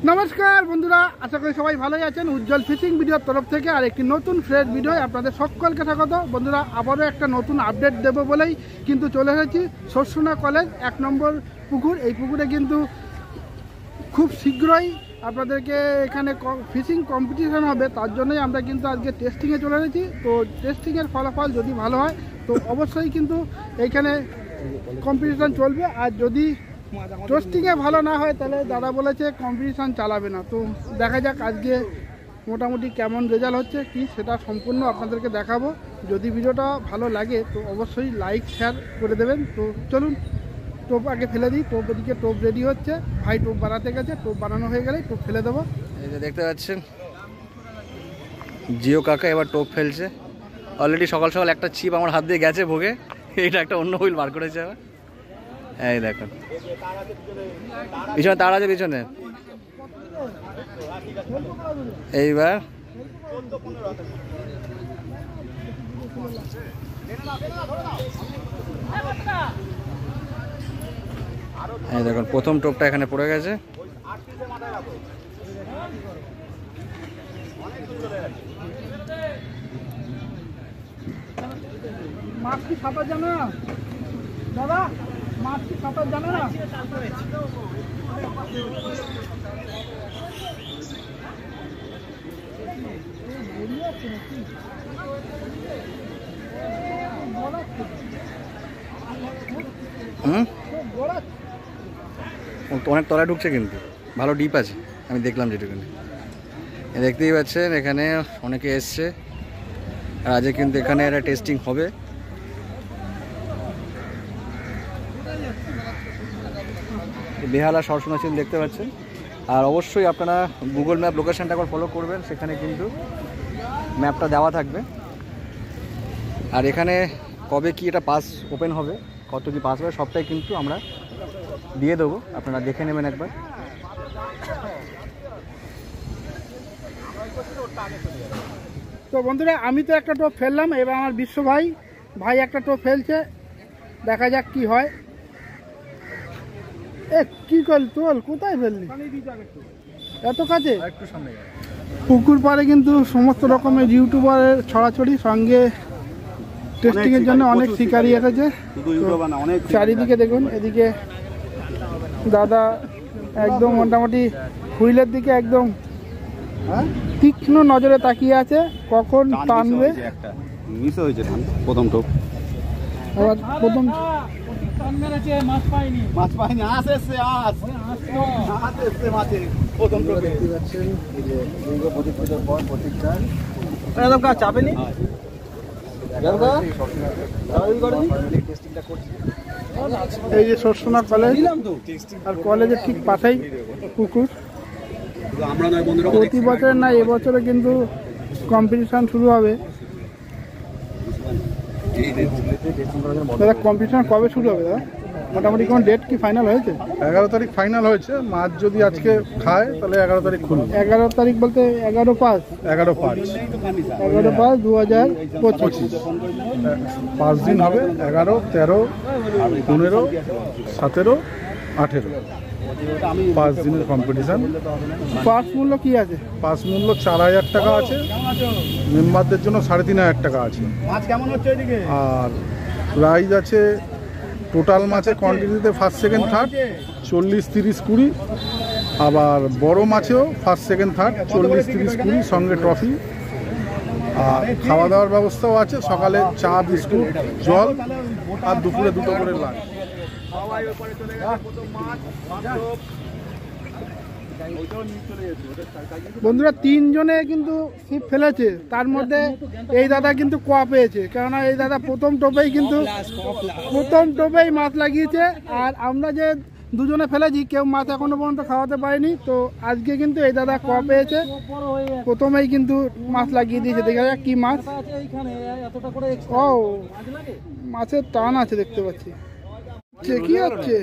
নমস্কার বন্ধুরা, আশা করি সবাই ভালোই আছেন। উজ্জ্বল ফিশিং ভিডিওর তরফ থেকে আর একটি নতুন ফ্রেশ ভিডিও আপনাদের সকলকে স্বাগত। বন্ধুরা, আবারও একটা নতুন আপডেট দেবো বলেই কিন্তু চলে এসেছি সরসুনা কলেজ 1 নম্বর পুকুর। এই পুকুরে কিন্তু খুব শীঘ্রই আপনাদেরকে এখানে ফিশিং কম্পিটিশান হবে, তার জন্যই আমরা কিন্তু আজকে টেস্টিংয়ে চলে এসেছি। তো টেস্টিংয়ের ফলাফল যদি ভালো হয় তো অবশ্যই কিন্তু এইখানে কম্পিটিশান চলবে, আর যদি টেস্টিংয়ে ভালো না হয় তাহলে দাদা বলেছে কম্পিটিশান চালাবে না। তো দেখা যাক আজকে মোটামুটি কেমন রেজাল্ট হচ্ছে কি সেটা সম্পূর্ণ আপনাদেরকে দেখাবো। যদি ভিডিওটা ভালো লাগে তো অবশ্যই লাইক শেয়ার করে দেবেন। তো চলুন টোপ আগে ফেলে দিই। টোপ এদিকে টোপ রেডি হচ্ছে, ভাই টোপ বানাতে গেছে, টোপ বানানো হয়ে গেলে টোপ ফেলে দেবো। এই যে দেখতে পাচ্ছেন জিও কাকা এবার টোপ ফেলছে। অলরেডি সকাল সকাল একটা ছিপ আমার হাত দিয়ে গেছে ভোগে, এটা একটা অন্য হুইল বার করেছে আবার। এই দেখুন পিছনে তার আছে, পিছনে এইবার এই দেখুন প্রথম টোপটা এখানে পড়ে গেছে। মাছ কি সাঁতার জানো না দাদা? মাছ কি সাঁতার জানো না? অনেক তলায় ঢুকছে, কিন্তু ভালো ডিপ আছে, আমি দেখলাম যেটুকুনি। দেখতেই পাচ্ছেন এখানে অনেকে এসছে, আর আজকে কিন্তু এখানে একটা টেস্টিং হবে। বেহালা সরসুনা চিল দেখতে পাচ্ছেন। আর অবশ্যই আপনারা গুগল ম্যাপ লোকেশানটা একবার ফলো করবেন, সেখানে কিন্তু ম্যাপটা দেওয়া থাকবে। আর এখানে কবে কি এটা পাস ওপেন হবে, কত কি পাস হবে সবটাই কিন্তু আমরা দিয়ে দেবো, আপনারা দেখে নেবেন একবার। তো বন্ধুরা, আমি তো একটা টোপ ফেললাম, এবার আমার বিশ্ব ভাই একটা টোপ ফেলছে, দেখা যাক কি হয়। এ কি করল, তোল কোথায় ফেললি এত কাছে? পুকুর পাড়ে কিন্তু সমস্ত রকমের ইউটিউবারের ছড়াছড়ি, সঙ্গে টেস্টিং এর জন্য অনেক শিকারি এসেছে। চারিদিকে দেখুন, এদিকে দাদা একদম মোটামুটি হুইলের দিকে একদম তীক্ষ্ণ নজরে তাকিয়ে আছে, কখন টানবে। প্রথম টোপ প্রথম চাপেনি। এই যে সরসুনা কলেজ, আর কলেজের ঠিক পাশেই পুকুর। প্রতি বছর না, এবছরে কিন্তু কম্পিটিশান শুরু হবে। দাদা কম্পিটিশান কবে শুরু হবে দাদা? মোটামুটি কোন ডেট কি ফাইনাল হয়েছে? 11 তারিখ ফাইনাল হয়েছে। মাছ যদি আজকে খায় তাহলে 11 তারিখ খুলবে। 11 তারিখ বলতে 11/5 2025। 5 দিন হবে, 11, 13, 15, 17, 18, 5 দিনের কম্পিটিশান। পাস মূল্য কি আছে? পাস মূল্য 4000 টাকা আছে, মেম্বারদের জন্য 3500 টাকা আছে। আর প্রাইজ আছে টোটাল মাছে কোয়ান্টিটিতে ফার্স্ট সেকেন্ড থার্ড 40, 30, 20। আবার বড় মাছেও ফার্স্ট সেকেন্ড থার্ড 40, 30, 20 সঙ্গে ট্রফি। আর খাওয়া দাওয়ার ব্যবস্থাও আছে, সকালে চা, বিস্কুট, জল, আর দুপুরে 2টো করে লাঞ্চ। বন্ধুরা 3 জনে কিন্তু ছিপ ফেলেছে, তার মধ্যে এই দাদা কিন্তু কোয়া পেয়েছে, কেননা এই দাদা প্রথম টোপেই মাছ লাগিয়েছে। আর আমরা যে 2 জনে ফেলেছি, কেউ মাছ এখনো পর্যন্ত খাওয়াতে পারেনি। তো আজকে কিন্তু এই দাদা কোয়া পেয়েছে, প্রথমেই কিন্তু মাছ লাগিয়ে দিয়েছে। দেখা যাক কি মাছ। ও মাছের টান আছে দেখতে পাচ্ছি। কি হচ্ছে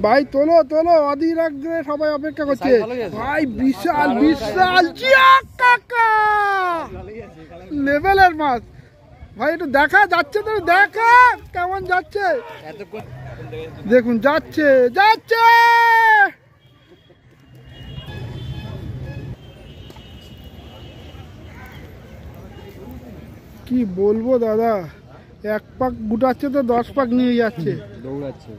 ভাই? তোলো অধীর আগ্রহে সবাই অপেক্ষা করছে ভাই। বিশাল লেভেলের মাছ ভাই, একটু দেখা যাচ্ছে তো, দেখা কেমন যাচ্ছে। দেখুন যাচ্ছে যাচ্ছে, কি বলবো দাদা, এক পাক গুটাচ্ছে তো 10 পাক নিয়ে যাচ্ছে, দৌড়াচ্ছে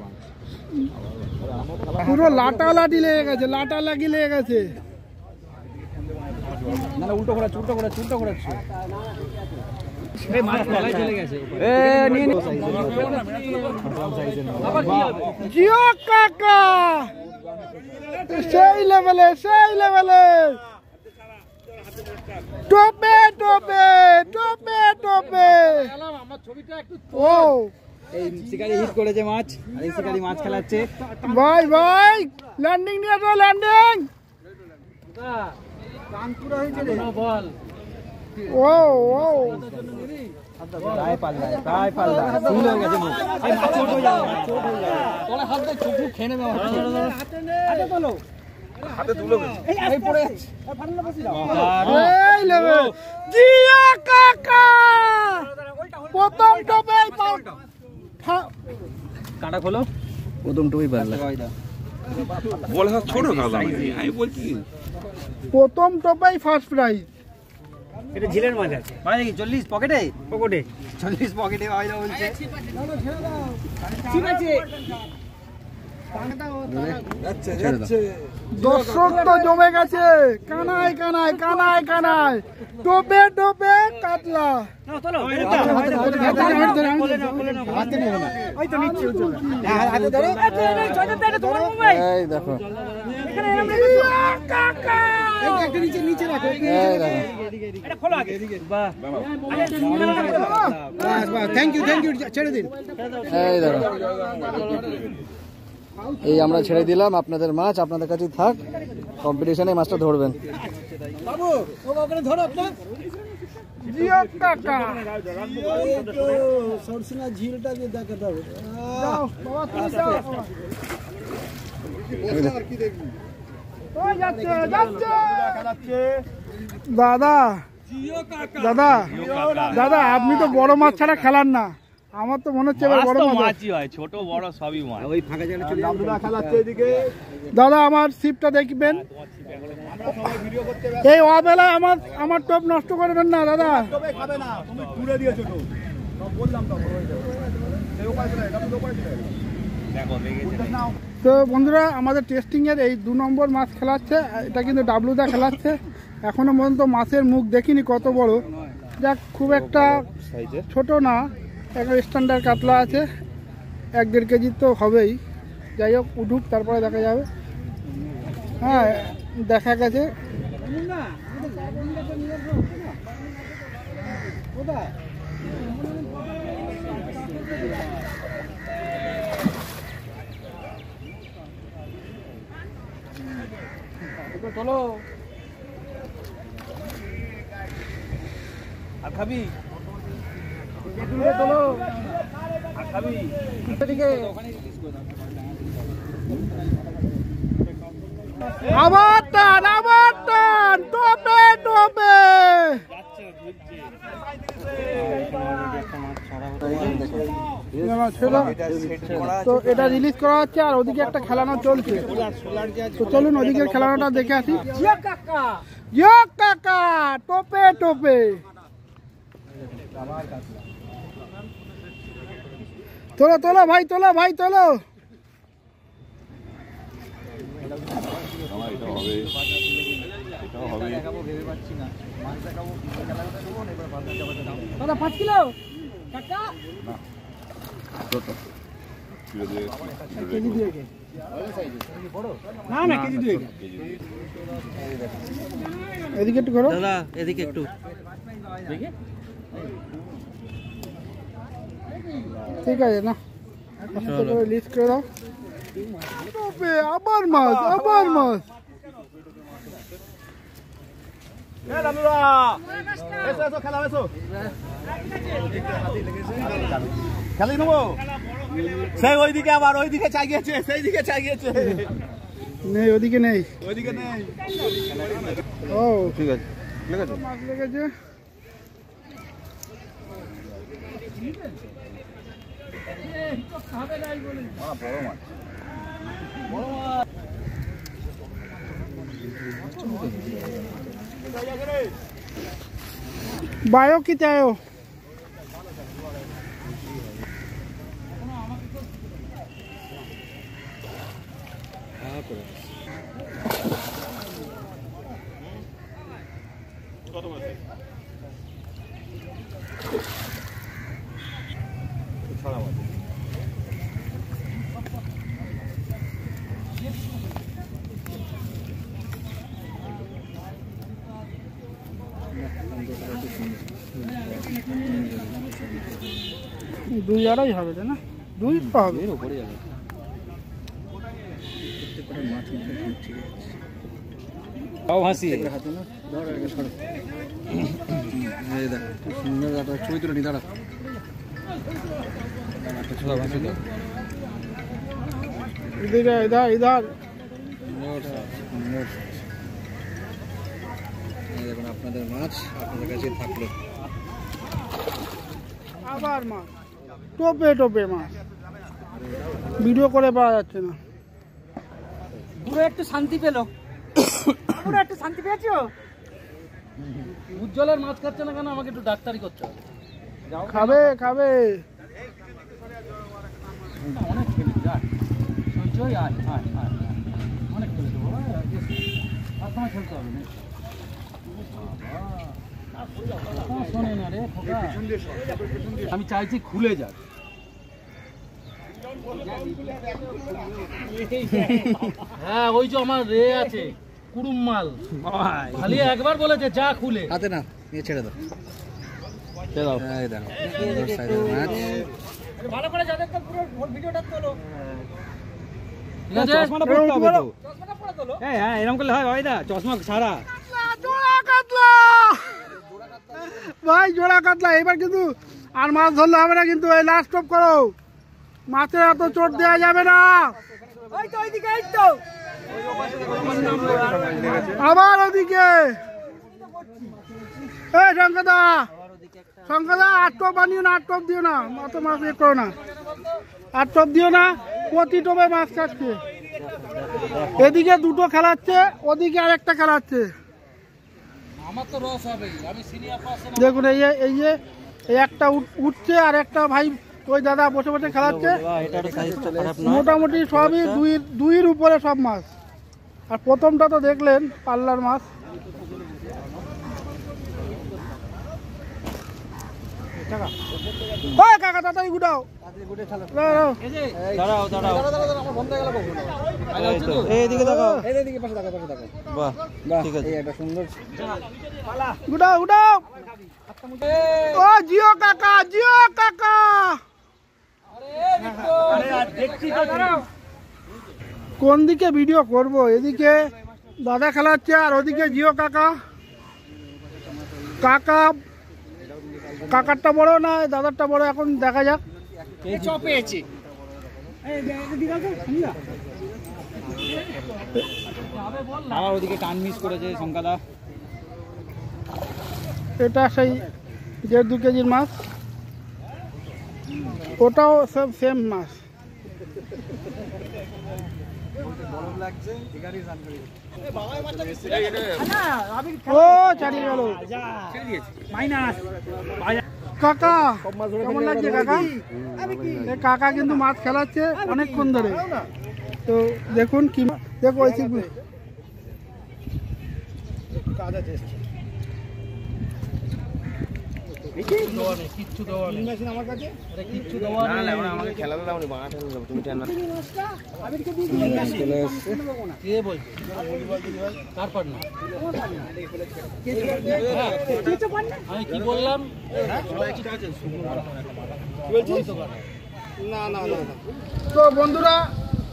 পুরো লাটালাটি লেগে গেছে, লাটালাগি লেগে গেছে। না না, উল্টো ঘোরাচ্ছে, উল্টো ঘোরাচ্ছে, উল্টো ঘোরাচ্ছে। জিও কাকা সেই লেভেলে, সেই লেভেলে, টোপে টোপে টোপে টোপে। ও এই শিকারি হিট করেছে মাছ, আর এই শিকারি মাছ খেলাচ্ছে। ভাই ভাই ল্যান্ডিং নিয়ে তো, ল্যান্ডিং। ও ও প্রায় পাল্লা, প্রায় পাল্লা, ফুল হয়ে গেছে মুখ। এই মাছ চোট হয়ে যাবে, মাছ চোট হয়ে যাবে। তলে হাত দিয়ে চোখ খেয়ে নেবে আমার। হাতে তোলো, হাতে তুলো, এই পড়ে যাচ্ছে। এই লেভেল জিও কাকা প্রথম টোপে কাটা খোলো, প্রথম টুই পাল্লা। বলে ছোট কাদা, আমি বলছি প্রথম টোপেই ফার্স্ট প্রাইজ। এটা ঝিলের মাছ আছে ভাই, 40 পকেটে, পকেটে 40 পকেটে ভাই বলছে। ঠিক আছে, দর্শক তো জমে গেছে, কানায় কানায় কানায় কানায়, টোপে টোপে কাতলা। এই দেখো, এই দেখো, এই আমরা ছেড়ে দিলাম আপনাদের মাছ, আপনাদের কাছে থাক, কম্পিটিশনে মাছটা ধরবেন। জিও কাকা ঝিলটা দিয়ে দেখাতে হবে। দাদা দাদা দাদা, আপনি তো বড় মাছ ছাড়া খেলান না, আমার তো মনে হচ্ছে এবার বড় মাছই হয়, ছোট বড় সবই মাছ। ওই ফাঁকা জায়গাটা চলে খেলাচ্ছে এদিকে। দাদা আমার সিপটা দেখবেন, এই অবেলায় আমার টোপ নষ্ট করবেন না দাদা। তো বন্ধুরা, আমাদের টেস্টিং এর এই 2 নম্বর মাছ খেলাচ্ছে, এটা কিন্তু ডাবলুদা খেলাচ্ছে। এখনো পর্যন্ত মাছের মুখ দেখিনি কত বড়, যাক খুব একটা ছোট না, একটা স্ট্যান্ডার্ড কাতলা আছে, 1-1.5 কেজি তো হবেই। যাই হোক, উঠুক তারপরে দেখা যাবে। হ্যাঁ দেখা গেছে। চলো, আর খাবি চলো, আর খাবি আবার টান, আবার টান, টোপে টোপে। তো এটা রিলিজ করা হচ্ছে, আর ওদিকে একটা খেলানো চলছে। তো চলুন ওদিকে খেলানোটা দেখে আসি। জিও কাকা টোপে টোপে। তোলো তোলো ভাই, তোলো ভাই, তোলো। দাদা 5 কিলো কাকা, কেজি 2 না না, কেজি 2। এদিকে একটু করো দাদা, এদিকে একটু দেখি। ঠিক আছে না, লিস্ট করে দাও। আবার মাছ, আবার মাছ। খেলে নেবো, সেই ওইদিকে, আবার ওইদিকে চাগিয়েছে, সেই দিকে চাগিয়েছে। নেই, ওদিকে নেই, ওইদিকে নেই। ও ঠিক আছে, লেগেছে মাছ লেগেছে। बायो की चायो দুই আড়াই হবে না, দুই তো হবে। এর উপরে যাবে তাও হাসি হাতে না ধর আগে সর এই দেখ খুব সুন্দর একটা ছবি তুলে নি দাঁড়া একটা ছবি হাসি দাও इधर इधर इधर দেখুন আপনাদের মাছ আপনাদের কাছে থাকলো আবার মাছ টোপে টোপে মাছ ভিডিও করে পাওয়া যাচ্ছে না। পুরো একটু শান্তি পেলো, পুরো একটু শান্তি পেয়েছো। উজ্জ্বলের মাছ খাচ্ছে না কেন? আমাকে একটু ডাক্তারি করতে হবে। খাবে খাবে অনেক খেলি যা সঞ্চয় আয় আয় আয় অনেক খেলে দেবো। আর তোমার খেলতে হবে না, শোনে না রে খোকা। আমি চাইছি খুলে যাক। হ্যাঁ ওই যে আমার রে আছে কুড়ুম মাল, খালি একবার বলেছে যা খুলে। হাতে না নিয়ে ছেড়ে দাও এই দেখো সুন্দর সাইজের মাছ ভালো করে যাদের তো পুরো ভিডিওটা তোলো। ঠিক আছে, চশমাটা পড়তে হবে তো। চশমাটা পরে তোলো। হ্যাঁ এরকম করলে হয় ভাই দা চশমা ছাড়া জোড়া কাতলা ভাই, জোড়া কাতলা। এবার কিন্তু আর মাছ ধরলে হবে না, কিন্তু এই লাস্ট স্টপ করো, মাছের এত চোট দেওয়া যাবে না। ওই তো ওইদিকে, এই তো আবার ওদিকে এই শঙ্করদা, শঙ্করদা 8 টপ বানিও না, 8 টপ দিও না, অত মাছ ইয়ে করো না, 8 টপ দিও না, প্রতি টপে মাছ কাটছে। এদিকে দুটো খেলাচ্ছে, ওদিকে আরেকটা খেলাচ্ছে। আমার তো রস হবে, আমি সিনিয়র পার্সন। দেখুন এই যে এই একটা উঠছে আর একটা ভাই ওই দাদা বসে বসে খেলাচ্ছে। মোটামুটি সবই দুইয়ের উপরে সব মাছ। আর প্রথমটা তো দেখলেন পাল্লার মাছ। ওই কাকা তাড়াতাড়ি গুটাও, দাঁড়াও দাঁড়াও, এইদিকে দেখো এইদিকে পাশে দেখো পাশে দেখো বাহ বাহ ঠিক আছে এই একটা সুন্দর গুটাও গুটাও। ও জিও কাকা, জিও কাকা। কোন দিকে ভিডিও করব? এদিকে দাদা খেলাচ্ছে আর ওদিকে জিও কাকা। কাকা কাকারটা বড় না দাদারটা বড়, এখন দেখা যাক। পেয়েছি আবার ওদিকে টান মিস করেছে শঙ্কাদা। এটা সেই 1.5-2 কেজির মাছ, ওটাও সব সেম মাছ। ও চালিয়ে গেল কাকা। কেমন লাগছে কাকা? কাকা কিন্তু মাছ খেলাচ্ছে অনেকক্ষণ ধরে। তো দেখুন কি দেখো ওই কিচ্ছু দেওয়া নেই আমার কাছে, কিচ্ছু দেওয়া নেই। আমাকে খেলাতে দাও নি, বাঙা ঠেলে দাও, তুমি টেন মারো। কে বলছে? কার পার্টনার? আমি কি বললাম? তো বন্ধুরা,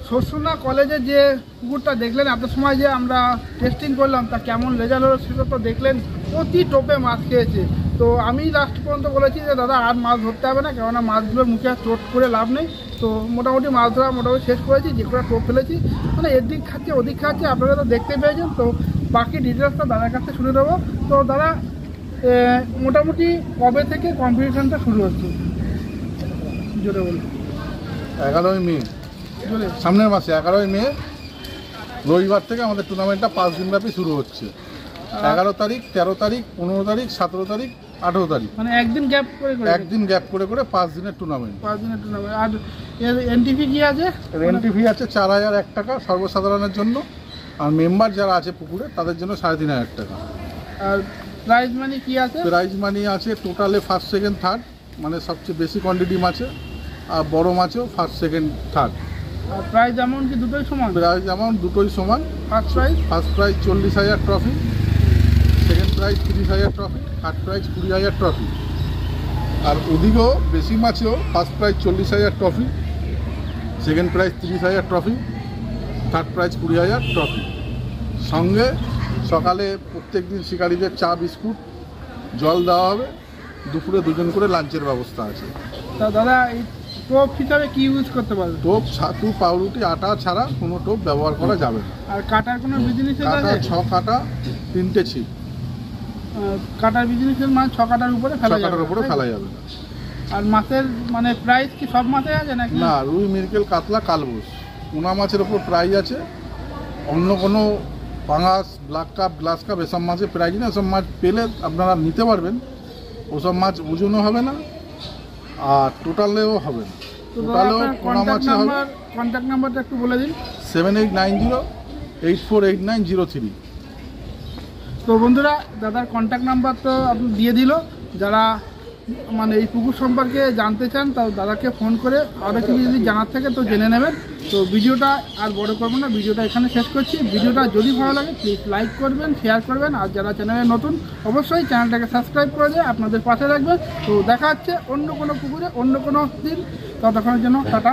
শস্যনা কলেজে যে পুকুরটা দেখলেন এত সময় যে আমরা টেস্টিং করলাম, তা কেমন রেজাল্ট হলো সেটা তো দেখলেন। প্রতি টোপে মাছ খেয়েছে। তো আমি লাস্ট পর্যন্ত বলেছি যে দাদা আর মাছ ধরতে হবে না, কেননা মাছগুলোর মুখে আর চোট করে লাভ নেই। তো মোটামুটি মাছ ধরা মোটামুটি শেষ করেছি, যে করে টোপ ফেলেছি, মানে এদিক খাচ্ছে ওদিক খাচ্ছে, আপনারা তো দেখতে পেয়েছেন। তো বাকি ডিটেলসটা দাদার কাছে শুনে দেবো। তো দাদা মোটামুটি কবে থেকে কম্পিটিশনটা শুরু হচ্ছে জোরে বলুন। 11ই মে, সামনের মাসে 11ই মে রবিবার থেকে আমাদের টুর্নামেন্টটা 5 দিনব্যাপী শুরু হচ্ছে। 11 তারিখ, 13 তারিখ, 15 তারিখ, 17 তারিখ, 18 তারিখ, মানে একদিন গ্যাপ করে একদিন গ্যাপ করে করে 5 দিনের টুর্নামেন্ট। 5 দিনের টুর্নামেন্ট। আর এর এনটিপি কি আছে? এন্ট্রি ফি আছে 4001 টাকা সর্বসাধারণের জন্য, আর মেম্বার যারা আছে পুকুরে তাদের জন্য 3500 টাকা। আর প্রাইজ মানি কি আছে? প্রাইজ মানি আছে টোটালে ফার্স্ট সেকেন্ড থার্ড, মানে সবচেয়ে বেশি কোয়ান্টিটি মাছে, আর বড় মাছেও ফার্স্ট সেকেন্ড থার্ড। আর প্রাইজ অ্যামাউন্ট কি দুটোই সমান? প্রাইজ অ্যামাউন্ট দুটোই সমান। First prize first prize 40,000 trophy, second prize 30,000 trophy, third prize 20,000 trophy. আর ওদিকেও বেশি মাছেও first prize 40,000 trophy, second prize 30,000 trophy, third prize 20,000 trophy. সঙ্গে সকালে প্রত্যেক দিন শিকারীদের চা বিস্কুট জল দেওয়া হবে, দুপুরে 2 জন করে লাঞ্চের ব্যবস্থা আছে। তা দাদা এই টোপ হিসাবে কি ইউজ করতে পারবে? টোপ, ছাতু, পাউরুটি, আটা ছাড়া কোনো টোপ ব্যবহার করা যাবে না। আর কাটার কোনো বিজনেস কাটা আছে? 6 কাটা 3টে ছিপ, কাটার বিজনেসের মানে 6 কাটার উপরে ফেলা 6 যাবে কাটার উপরে তাই তো? ফেলা যাবে না। আর মাছের মানে প্রাইস কি সব মাছে আছে নাকি? না, রুই, মৃগেল, কাতলা, কালবোস, পোনা মাছের ওপর প্রাইজ আছে। অন্য কোনো পাঙাশ, ব্ল্যাক কাপ, গ্লাস কাপ এসব মাছের প্রাইজ না। এসব মাছ পেলে আপনারা নিতে পারবেন, ওসব মাছ ওজনও হবে না আর টোটালেও হবে না। তো দাদা টোটালেও আপনার পোনা মাছে হবে। কন্ট্যাক্ট নাম্বারটা একটু বলে দিন। 7890848903। তো বন্ধুরা দাদার কন্ট্যাক্ট নাম্বার তো আপনি দিয়ে দিল। যারা মানে এই পুকুর সম্পর্কে জানতে চান তাও দাদাকে ফোন করে আরও কিছু যদি জানার থাকে তো জেনে নেবেন। তো ভিডিওটা আর বড় করবো না, ভিডিওটা এখানে শেষ করছি। ভিডিওটা যদি ভালো লাগে প্লিজ লাইক করবেন, শেয়ার করবেন, আর যারা চ্যানেলে নতুন অবশ্যই চ্যানেলটাকে সাবস্ক্রাইব করে দিয়ে আপনাদের পাশে রাখবেন। তো দেখা হচ্ছে অন্য কোনো পুকুরে অন্য কোনো দিন, ততক্ষণের জন্য টাটা।